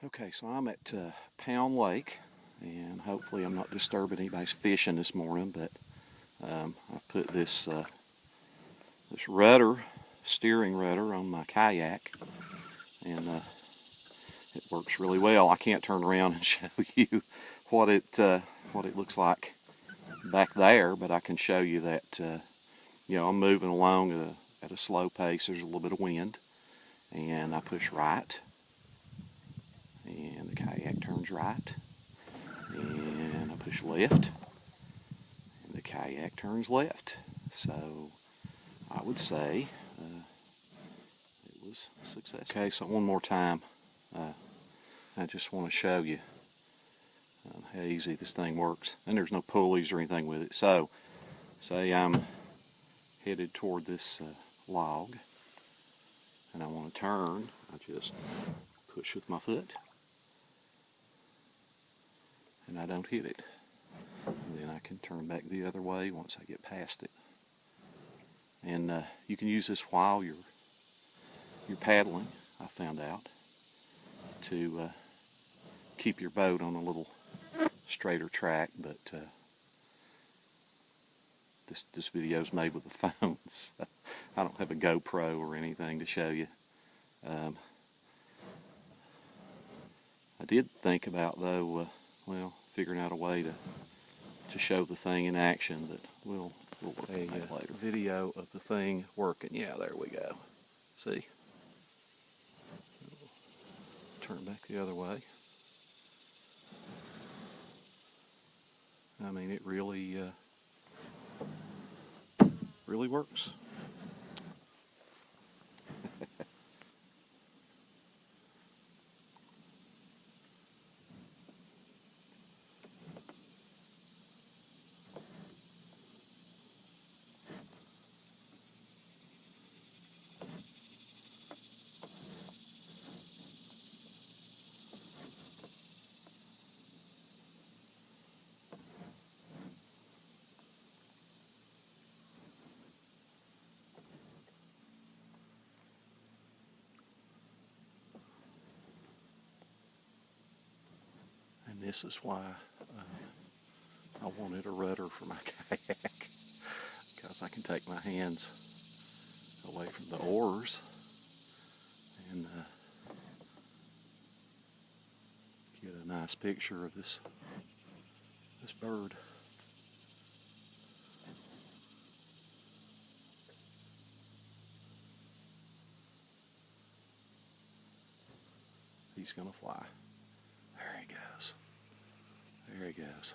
Okay, so I'm at Pound Lake, and hopefully I'm not disturbing anybody's fishing this morning, but I put this this rudder, steering rudder, on my kayak, and it works really well. I can't turn around and show you what it looks like back there, but I can show you that I'm moving along at a slow pace. There's a little bit of wind, and I push right, and the kayak turns right, and I push left, and the kayak turns left. So I would say it was successful. Okay, so one more time, I just want to show you how easy this thing works. And there's no pulleys or anything with it. So say I'm headed toward this log, and I want to turn. I just push with my foot, and I don't hit it. And then I can turn back the other way once I get past it. And you can use this while you're paddling, I found out, to keep your boat on a little straighter track. But this video is made with a phone, so I don't have a GoPro or anything to show you. I did think about, though, figuring out a way to show the thing in action, but we'll work on that later. Video of the thing working. Yeah, there we go. See? Turn back the other way. I mean, it really works. And this is why I wanted a rudder for my kayak, because I can take my hands away from the oars and get a nice picture of this bird. He's gonna fly. There he goes. There he goes.